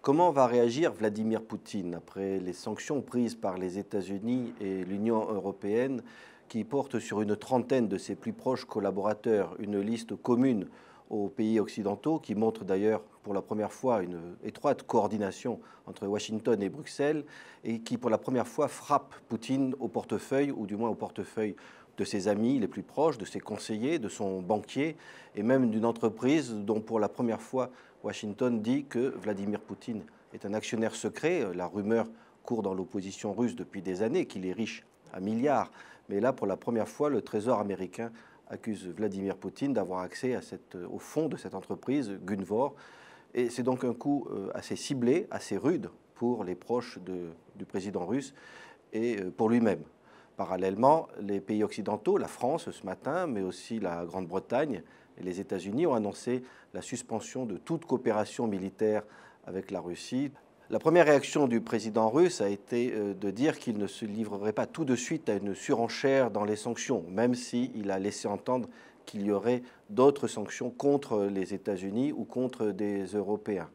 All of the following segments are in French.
Comment va réagir Vladimir Poutine après les sanctions prises par les États-Unis et l'Union européenne qui portent sur une trentaine de ses plus proches collaborateurs une liste commune aux pays occidentaux qui montre d'ailleurs pour la première fois une étroite coordination entre Washington et Bruxelles et qui pour la première fois frappe Poutine au portefeuille ou du moins au portefeuille de ses amis les plus proches, de ses conseillers, de son banquier et même d'une entreprise dont pour la première fois Washington dit que Vladimir Poutine est un actionnaire secret. La rumeur court dans l'opposition russe depuis des années qu'il est riche à milliards. Mais là, pour la première fois, le Trésor américain accuse Vladimir Poutine d'avoir accès au fonds de cette entreprise, Gunvor. Et c'est donc un coup assez ciblé, assez rude pour les proches du président russe et pour lui-même. Parallèlement, les pays occidentaux, la France ce matin, mais aussi la Grande-Bretagne et les États-Unis ont annoncé la suspension de toute coopération militaire avec la Russie. La première réaction du président russe a été de dire qu'il ne se livrerait pas tout de suite à une surenchère dans les sanctions, même s'il a laissé entendre qu'il y aurait d'autres sanctions contre les États-Unis ou contre des Européens.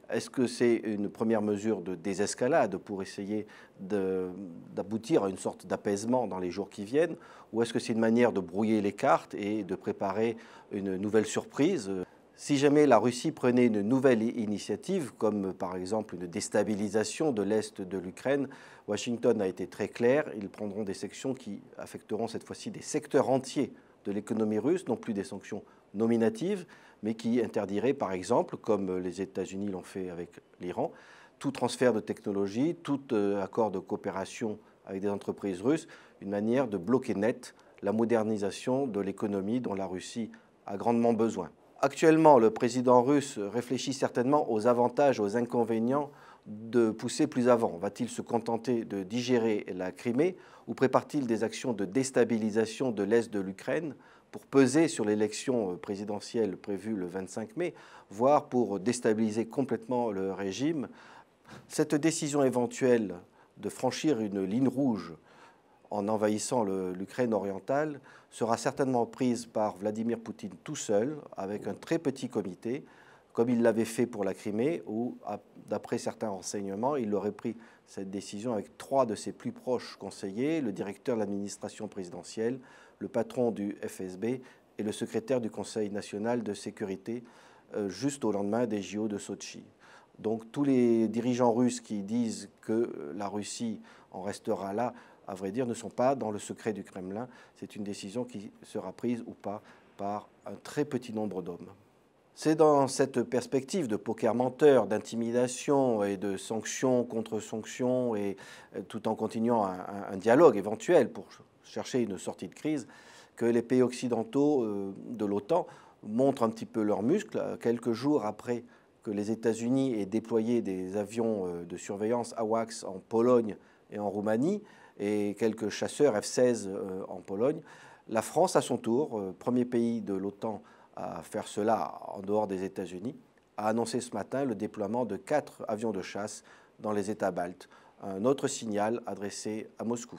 Est-ce que c'est une première mesure de désescalade pour essayer d'aboutir à une sorte d'apaisement dans les jours qui viennent, ou est-ce que c'est une manière de brouiller les cartes et de préparer une nouvelle surprise ? Si jamais la Russie prenait une nouvelle initiative, comme par exemple une déstabilisation de l'Est de l'Ukraine, Washington a été très clair, ils prendront des sanctions qui affecteront cette fois-ci des secteurs entiers de l'économie russe, non plus des sanctions nominatives, mais qui interdiraient par exemple, comme les États-Unis l'ont fait avec l'Iran, tout transfert de technologie, tout accord de coopération avec des entreprises russes, une manière de bloquer net la modernisation de l'économie dont la Russie a grandement besoin. Actuellement, le président russe réfléchit certainement aux avantages, aux inconvénients de pousser plus avant. Va-t-il se contenter de digérer la Crimée ou prépare-t-il des actions de déstabilisation de l'Est de l'Ukraine pour peser sur l'élection présidentielle prévue le 25 mai, voire pour déstabiliser complètement le régime? Cette décision éventuelle de franchir une ligne rouge en envahissant l'Ukraine orientale sera certainement prise par Vladimir Poutine tout seul, avec un très petit comité, comme il l'avait fait pour la Crimée, où, d'après certains renseignements, il aurait pris cette décision avec 3 de ses plus proches conseillers, le directeur de l'administration présidentielle, le patron du FSB et le secrétaire du Conseil national de sécurité, juste au lendemain des JO de Sotchi. Donc tous les dirigeants russes qui disent que la Russie en restera là, à vrai dire, ne sont pas dans le secret du Kremlin. C'est une décision qui sera prise ou pas par un très petit nombre d'hommes. C'est dans cette perspective de poker menteur, d'intimidation et de sanctions contre sanctions, et tout en continuant un dialogue éventuel pour chercher une sortie de crise, que les pays occidentaux de l'OTAN montrent un petit peu leurs muscles. Quelques jours après que les États-Unis aient déployé des avions de surveillance AWACS en Pologne et en Roumanie, et quelques chasseurs F-16 en Pologne, la France, à son tour, premier pays de l'OTAN à faire cela en dehors des États-Unis, a annoncé ce matin le déploiement de 4 avions de chasse dans les États baltes, un autre signal adressé à Moscou.